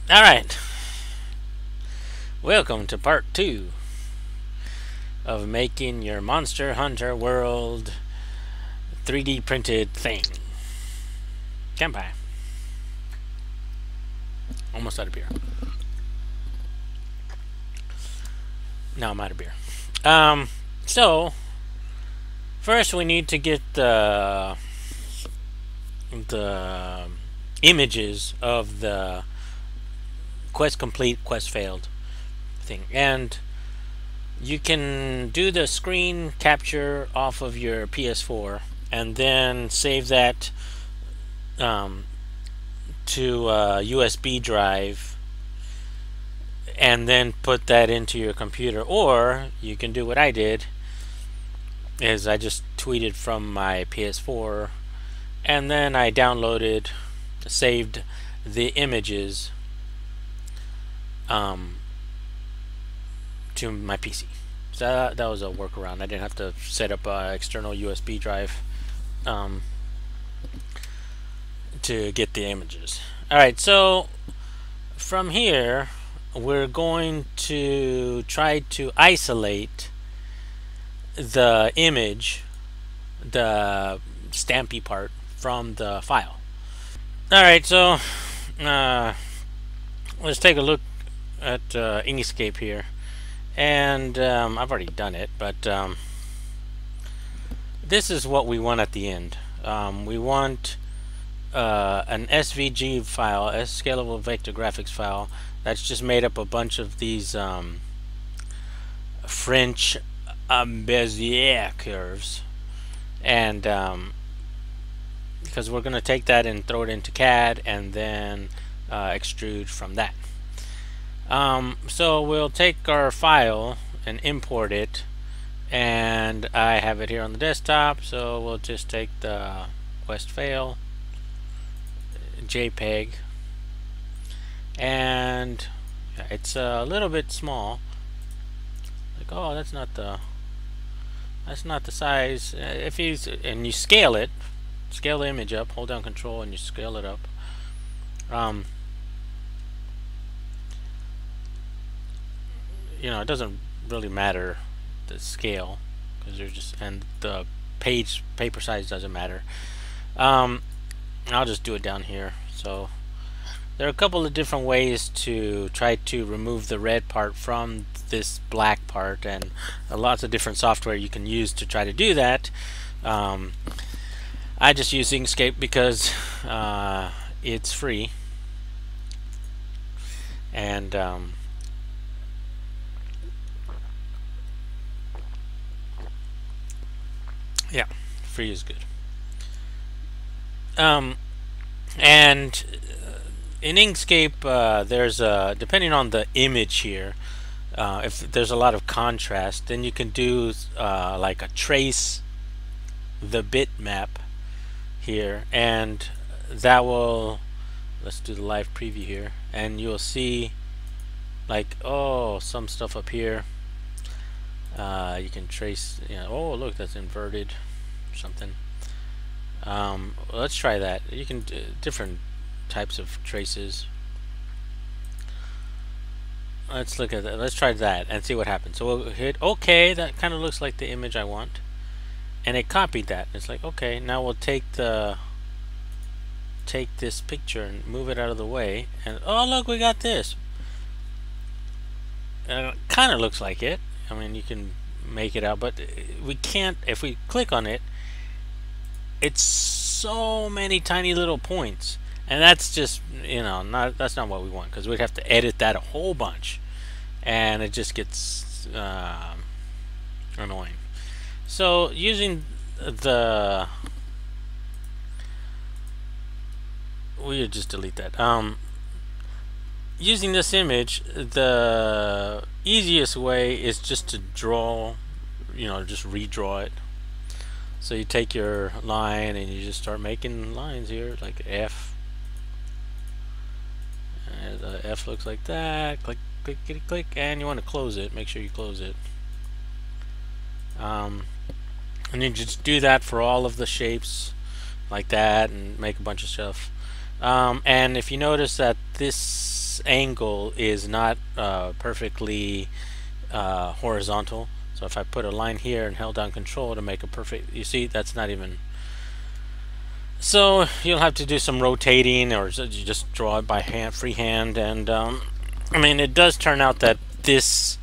Alright, welcome to part 2 of making your Monster Hunter World 3D printed thing. Kampai. Almost out of beer. Now I'm out of beer. So, first we need to get the images of the quest complete, quest failed thing. And you can do the screen capture off of your PS4 and then save that to a USB drive and then put that into your computer. Or you can do what I did, is I just tweeted from my PS4 and then I saved the images to my PC. So that was a workaround. I didn't have to set up an external USB drive to get the images. Alright, so from here we're going to try to isolate the image, the stampy part, from the file. Alright, so let's take a look at Inkscape here. And I've already done it, but this is what we want at the end. We want an SVG file, a scalable vector graphics file, that's just made up a bunch of these French Bezier curves. And because we're going to take that and throw it into CAD and then extrude from that. So we'll take our file and import it, and I have it here on the desktop, so we'll just take the quest fail JPEG, and it's a little bit small, like, oh, that's not the size. If you scale it, scale the image up, hold down control and you scale it up. You know, it doesn't really matter the scale, because they're just, and the paper size doesn't matter. I'll just do it down here. So there are a couple of different ways to try to remove the red part from this black part, and lots of different software you can use to try to do that. I just use Inkscape because it's free, and yeah, free is good. And in Inkscape, there's depending on the image here, if there's a lot of contrast, then you can do like a trace the bitmap here, and that will, let's do the live preview here, and you'll see, like, oh, some stuff up here. You can trace, you know, oh, look, that's inverted or something. Let's try that. You can do different types of traces. Let's look at that. Let's try that and see what happens. So we'll hit OK. That kind of looks like the image I want, and it copied that. It's like, okay, now we'll take this picture and move it out of the way, and oh, look, we got this. Kind of looks like it. I mean, you can make it out, but we can't. If we click on it, it's so many tiny little points, and that's just, you know, that's not what we want, because we'd have to edit that a whole bunch, and it just gets annoying. So using we'll just delete that. Using this image, the easiest way is just to draw, you know, just redraw it. So you take your line and you just start making lines here, like F. And the F looks like that. Click, click, click, click, and you want to close it. Make sure you close it. And you just do that for all of the shapes, like that, and make a bunch of stuff. And if you notice that this this angle is not perfectly horizontal. So if I put a line here and held down control to make a perfect, you see that's not even. So you'll have to do some rotating, or you just draw it by hand, freehand. And I mean, it does turn out that this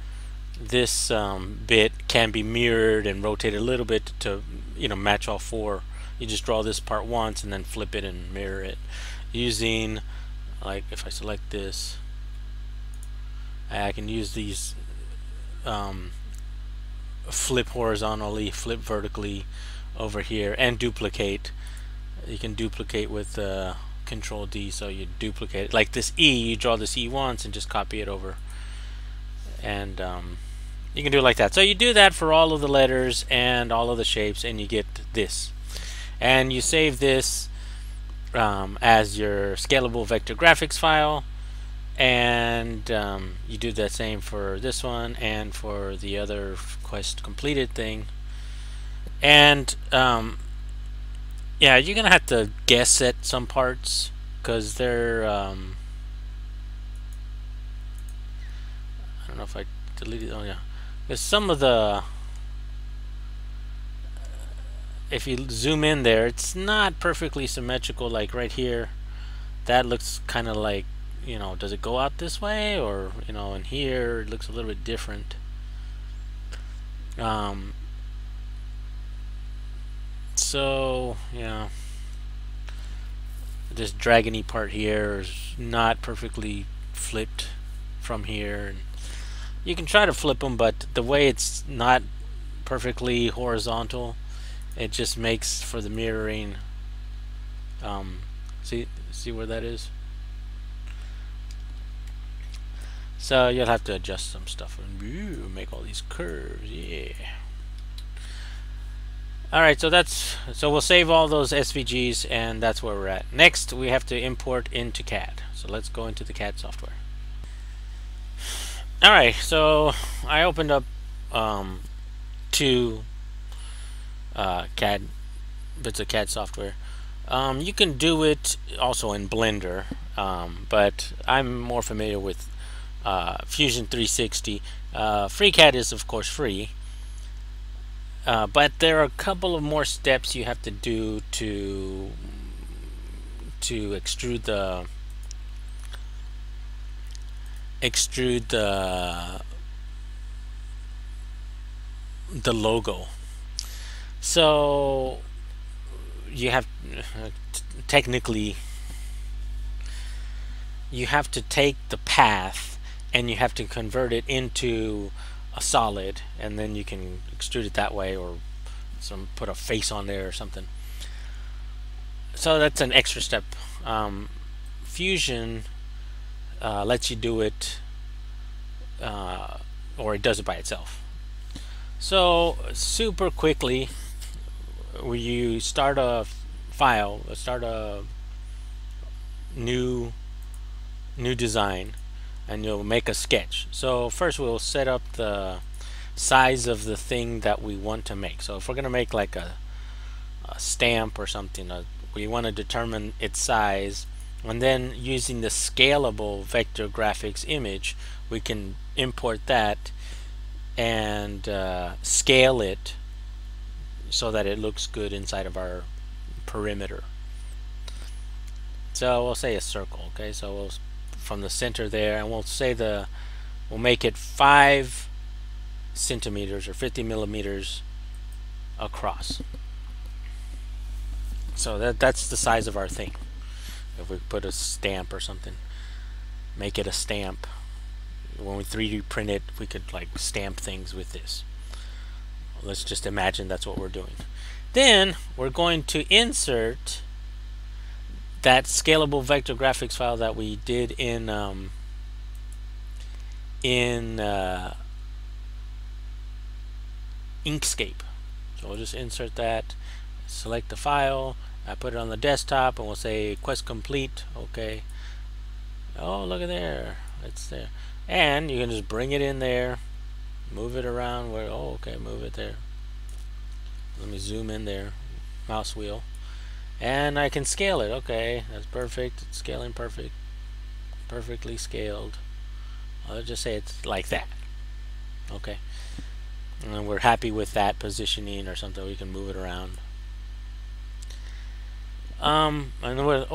bit can be mirrored and rotated a little bit to match all four. You just draw this part once and then flip it and mirror it using, like, if I select this, I can use these flip horizontally, flip vertically over here, and duplicate. You can duplicate with Control D, so you duplicate it. Like this E, you draw this E once and just copy it over, and you can do it like that. So you do that for all of the letters and all of the shapes, and you get this. And you save this as your scalable vector graphics file, and you do the same for this one and for the other quest completed thing. And yeah, you're gonna have to guess at some parts because they're I don't know if I deleted. Oh yeah, because some of the, if you zoom in there, it's not perfectly symmetrical. Like right here, that looks kind of like, does it go out this way, or in here it looks a little bit different. So yeah, this dragony part here is not perfectly flipped from here, and you can try to flip them, but the way it's not perfectly horizontal, it just makes for the mirroring. See where that is? So you'll have to adjust some stuff and make all these curves. Yeah. Alright, so we'll save all those SVGs, and that's where we're at. Next, we have to import into CAD. So let's go into the CAD software. Alright, so I opened up two CAD bits of CAD software. You can do it also in Blender, but I'm more familiar with Fusion 360. FreeCAD is of course free, but there are a couple of more steps you have to do to extrude the logo. So you have technically you have to take the path and you have to convert it into a solid, and then you can extrude it that way, or put a face on there or something. So that's an extra step. Fusion lets you do it, or it does it by itself. So super quickly, you start a file, start a new design, and you'll make a sketch. So first we'll set up the size of the thing that we want to make. So if we're going to make like a stamp or something, we want to determine its size, and then using the scalable vector graphics image, we can import that and scale it so that it looks good inside of our perimeter. So we'll say a circle. Okay, so we'll from the center there, and we'll say we'll make it 5 centimeters or 50 millimeters across. So that's the size of our thing. If we put a stamp or something, make it a stamp. When we 3D print it, we could like stamp things with this. Let's just imagine that's what we're doing. Then we're going to insert that scalable vector graphics file that we did in Inkscape. So we'll just insert that, select the file, I put it on the desktop, and we'll say quest complete. Okay. Oh, look at there, it's there. And you can just bring it in there, move it around where, oh okay, move it there. Let me zoom in there, mouse wheel, and I can scale it. Okay, that's perfect, it's scaling perfect. perfectly scaled. I'll just say it's like that. Okay, and we're happy with that positioning or something. We can move it around. And then we're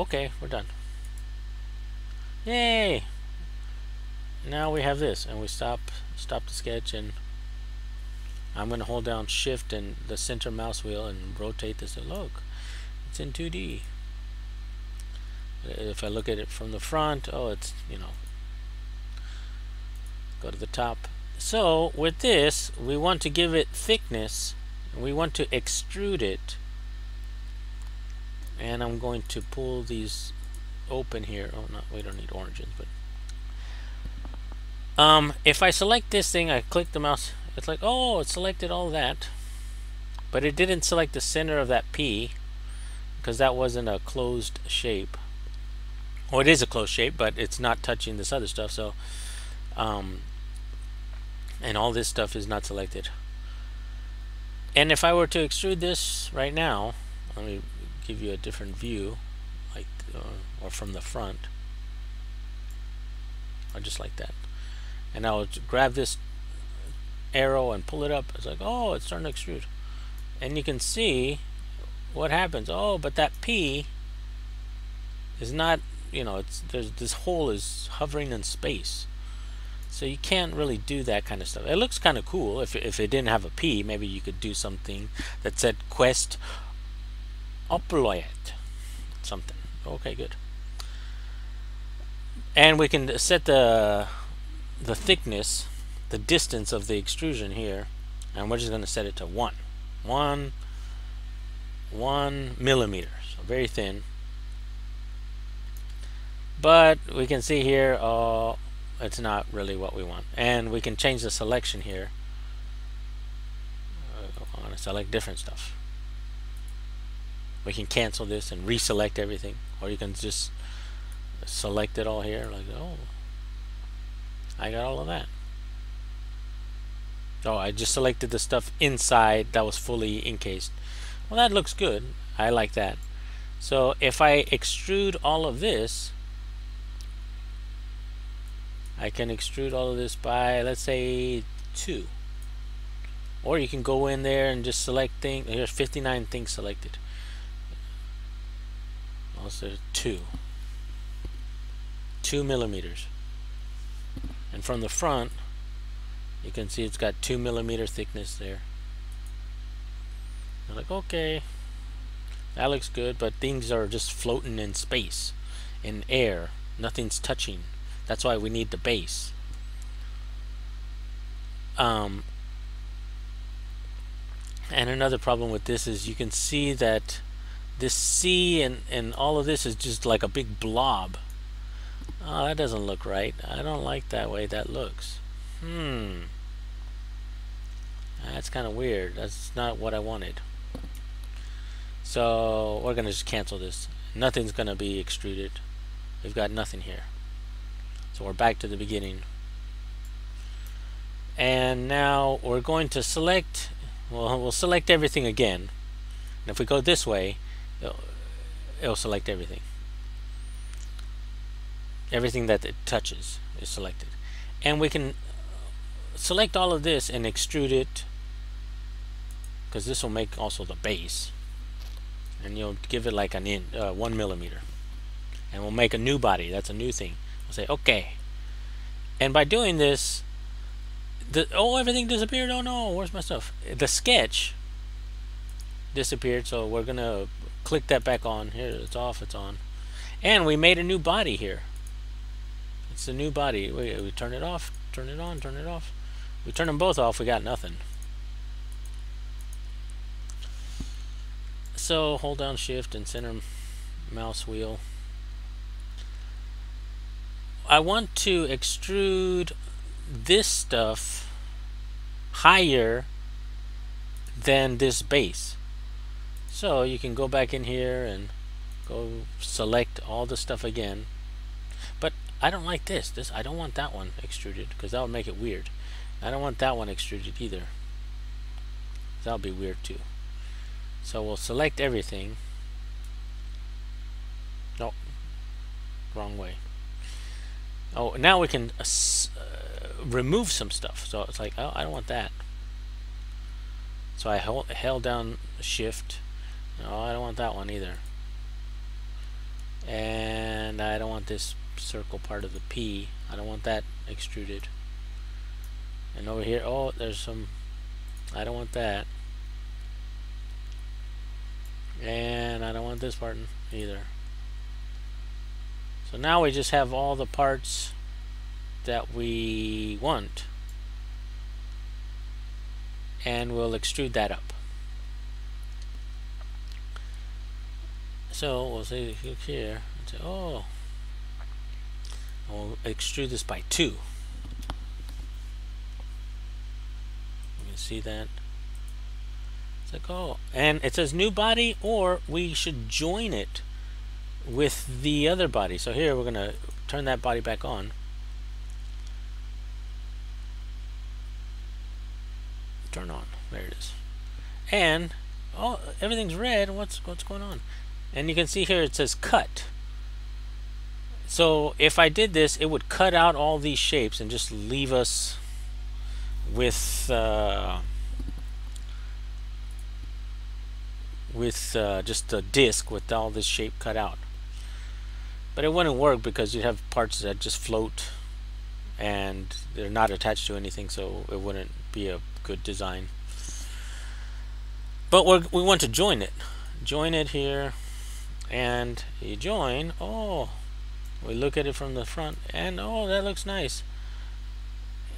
done. Yay! Now we have this, and we stop the sketch, and I'm going to hold down Shift and the center mouse wheel and rotate this. And look, it's in 2D. If I look at it from the front, oh, it's, go to the top. So with this, we want to give it thickness, and we want to extrude it. And I'm going to pull these open here. Oh, no, we don't need origins, but if I select this thing, I click the mouse, it's like, oh, it selected all that, but it didn't select the center of that P because that wasn't a closed shape. Well, it is a closed shape, but it's not touching this other stuff. So and all this stuff is not selected. And if I were to extrude this right now, let me give you a different view, like or from the front, or just like that, and I'll grab this arrow and pull it up. It's like, oh, it's starting to extrude, and you can see what happens. Oh, but that P is not, there's this hole is hovering in space, so you can't really do that kind of stuff. It looks kind of cool. If it didn't have a P, maybe you could do something that said quest upload something. Okay, good. And we can set the thickness, the distance of the extrusion here, and we're just going to set it to 1 millimeter, so very thin. But we can see here, it's not really what we want, and we can change the selection here. I want to select different stuff. We can cancel this and reselect everything, or you can just select it all here, like, oh, I got all of that. Oh, I just selected the stuff inside that was fully encased. Well, that looks good. I like that. So if I extrude all of this, I can extrude all of this by, let's say, 2. Or you can go in there and just select things. Here's 59 things selected. Also 2 millimeters. And from the front, you can see it's got 2 millimeter thickness there. I'm like, okay, that looks good, but things are just floating in space, in air. Nothing's touching. That's why we need the base. And another problem with this is you can see that this C and all of this is just like a big blob. Oh, that doesn't look right. I don't like that way that looks. That's kind of weird. That's not what I wanted. So we're gonna just cancel this. Nothing's gonna be extruded. We've got nothing here. So we're back to the beginning. And now we're going to select, we'll select everything again. And if we go this way, it'll select everything. Everything that it touches is selected. And we can select all of this and extrude it, because this will make also the base. And you'll give it like 1 millimeter. And we'll make a new body. That's a new thing. We'll say, okay. And by doing this, everything disappeared. Oh no, where's my stuff? The sketch disappeared, so we're going to click that back on. Here, it's off, it's on. And we made a new body here. It's a new body. We turn it off, turn it on, turn it off. We turn them both off, we got nothing. So hold down Shift and center mouse wheel. I want to extrude this stuff higher than this base. So you can go back in here and go select all the stuff again. But I don't like this. I don't want that one extruded, because that would make it weird. I don't want that one extruded either. That would be weird too. So we'll select everything. No, wrong way. Oh, now we can remove some stuff. So it's like, oh, I don't want that. So I held down shift. No, I don't want that one either. And I don't want this circle part of the P. I don't want that extruded. And over here, oh, there's some, I don't want that. And I don't want this part either. So now we just have all the parts that we want. And we'll extrude that up. So we'll say here, and say, oh, we'll extrude this by 2. You can see that. It's like, oh, and it says new body, or we should join it with the other body. So here we're gonna turn that body back on. Turn on. There it is. And oh, everything's red. What's going on? And you can see here it says cut. So if I did this, it would cut out all these shapes and just leave us with just a disc with all this shape cut out. But it wouldn't work because you'd have parts that just float and they're not attached to anything, so it wouldn't be a good design. But we want to join it. Join it here, and you join. Oh, we look at it from the front, and oh, that looks nice.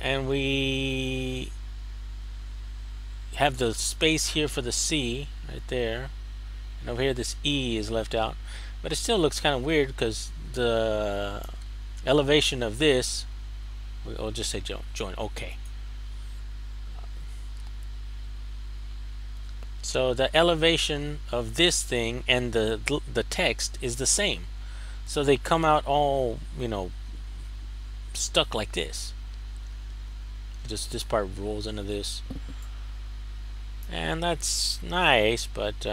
And we have the space here for the C right there, and over here this E is left out. But it still looks kind of weird because the elevation of this, we'll just say join. Okay. So the elevation of this thing and the text is the same. So they come out all, you know, stuck like this. Just this part rolls into this. And that's nice, but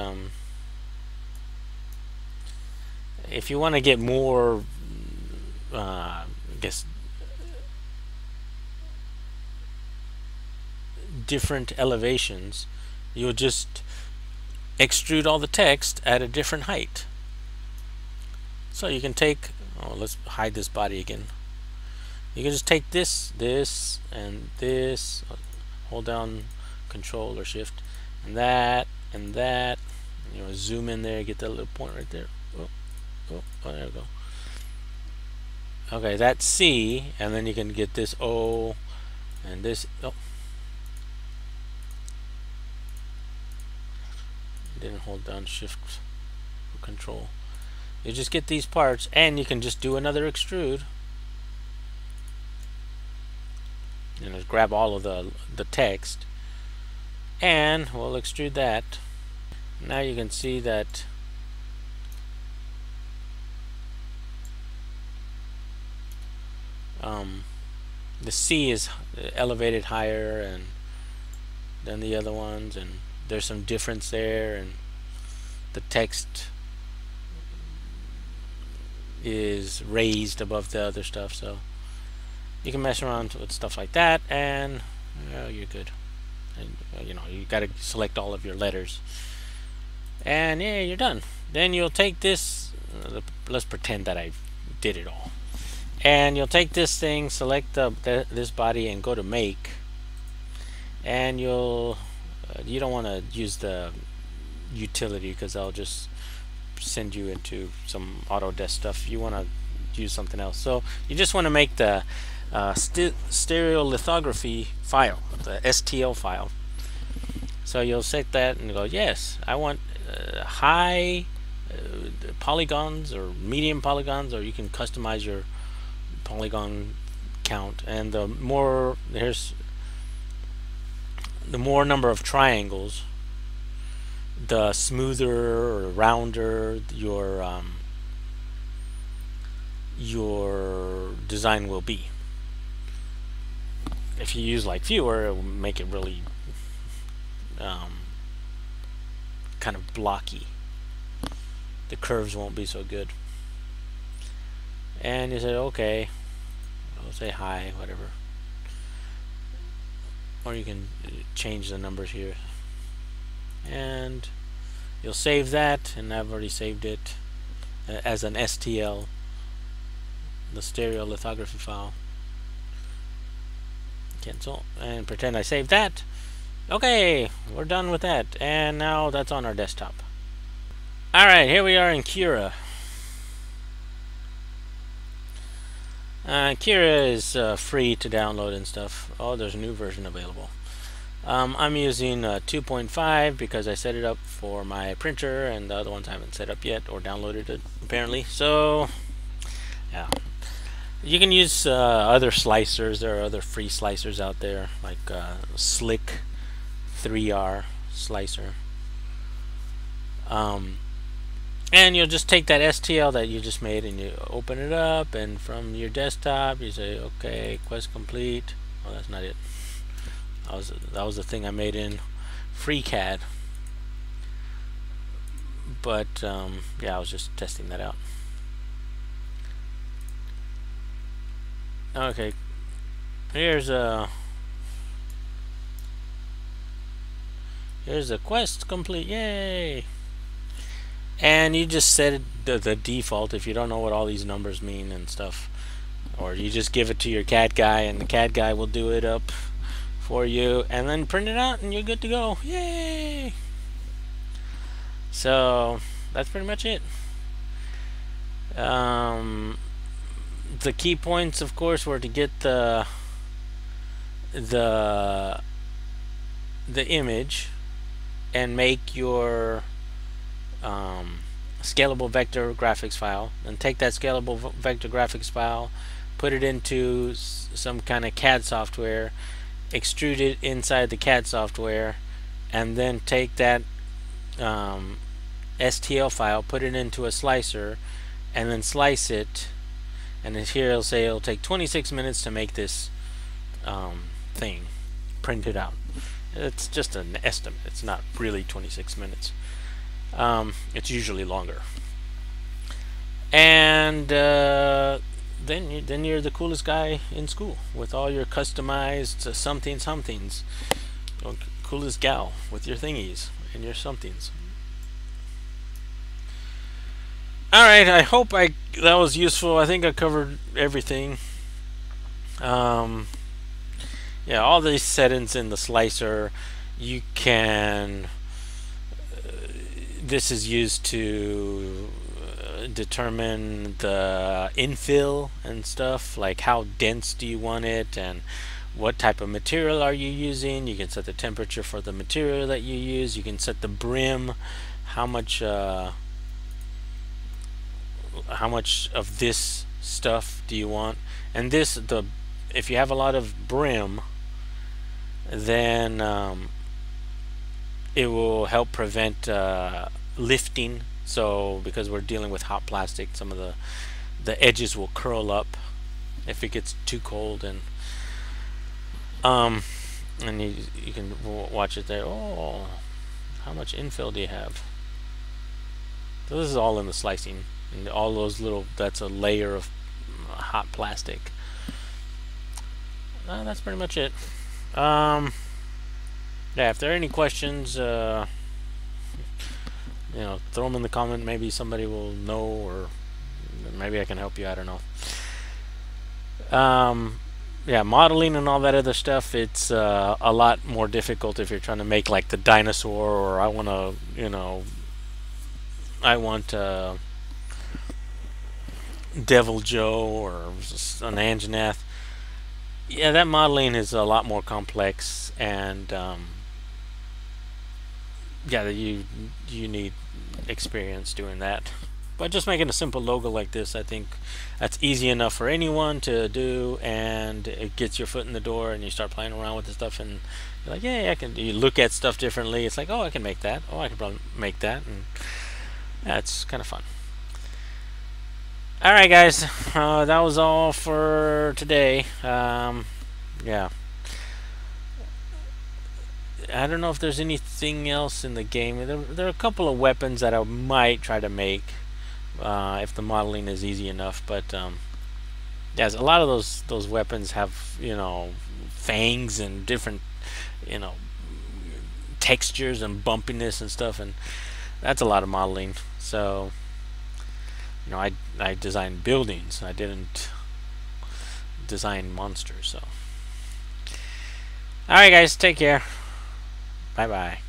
if you want to get more, I guess, different elevations, you'll just extrude all the text at a different height. So you can take, oh, let's hide this body again. You can just take this, and this, hold down Control or Shift, and that, and that. You know, zoom in there, get that little point right there. Oh, there we go. Okay, that's C, and then you can get this O, and this. Oh, didn't hold down Shift or Control. You just get these parts, and you can just do another extrude. You know, grab all of the text, and we'll extrude that. Now you can see that the C is elevated higher and than the other ones, and there's some difference there, and the text is raised above the other stuff. So you can mess around with stuff like that, and you're good. And, you know, you got to select all of your letters, and yeah, you're done. Then you'll take this. Let's pretend that I did it all. And you'll take this thing, select this body, and go to Make. And you'll you don't want to use the utility because I'll just send you into some Autodesk stuff. You want to use something else. So you just want to make the stereolithography file, the STL file. So you'll set that and go, yes, I want high polygons or medium polygons, or you can customize your polygon count. And the more number of triangles, the smoother or rounder your design will be. If you use like fewer, it will make it really kind of blocky. The curves won't be so good. And you say, okay, So say hi, whatever. Or you can change the numbers here. And you'll save that, and I've already saved it as an STL, the stereolithography file. Cancel, and pretend I saved that. Okay, we're done with that, and now that's on our desktop. Alright, here we are in Cura. Cura is free to download and stuff. Oh, there's a new version available. I'm using 2.5 because I set it up for my printer, and the other ones I haven't set up yet or downloaded it apparently. So, yeah. You can use other slicers. There are other free slicers out there, like Slick 3R slicer. And you'll just take that STL that you just made and you open it up, and from your desktop you say, okay, quest complete. Oh, that's not it. That was the thing I made in FreeCAD. But yeah, I was just testing that out. Okay, here's a quest complete. Yay! And you just set the default if you don't know what all these numbers mean and stuff, or you just give it to your CAD guy, and the CAD guy will do it up for you, and then print it out, and you're good to go. Yay! So that's pretty much it. The key points, of course, were to get the image and make your scalable vector graphics file, and take that scalable vector graphics file, put it into some kind of CAD software, extrude it inside the CAD software, and then take that STL file, put it into a slicer, and then slice it. And here it'll say it'll take 26 minutes to make this thing printed out. It's just an estimate. It's not really 26 minutes. It's usually longer. And then you're the coolest guy in school with all your customized somethings. Or coolest gal with your thingies and your somethings. Alright, I hope that was useful. I think I covered everything. Yeah, all these settings in the slicer, you can this is used to determine the infill and stuff, like how dense do you want it and what type of material are you using. You can set the temperature for the material that you use. You can set the brim, how much of this stuff do you want. And this, if you have a lot of brim, then it will help prevent lifting. So because we're dealing with hot plastic, some of the edges will curl up if it gets too cold, and you can watch it there. Oh, how much infill do you have? So this is all in the slicing, and all those little, that's a layer of hot plastic. That's pretty much it. Yeah, if there are any questions, you know, throw them in the comment. Maybe somebody will know, or maybe I can help you. I don't know. Yeah, modeling and all that other stuff, it's a lot more difficult if you're trying to make like the dinosaur, or I want to, you know, I want Devil Joe or an Anjanath. Yeah, that modeling is a lot more complex, and yeah, you need experience doing that. But just making a simple logo like this, I think that's easy enough for anyone to do, and it gets your foot in the door, and you start playing around with the stuff, and you're like, yeah, I can. You look at stuff differently. It's like, oh, I can make that. Oh, I can probably make that, and yeah, it's kind of fun. All right, guys, that was all for today. Yeah. I don't know if there's anything else in the game. There are a couple of weapons that I might try to make if the modeling is easy enough, but Yes, a lot of those weapons have, fangs and different, you know textures and bumpiness and stuff, and that's a lot of modeling. So I designed buildings. I didn't design monsters. So all right, guys, take care. Bye bye.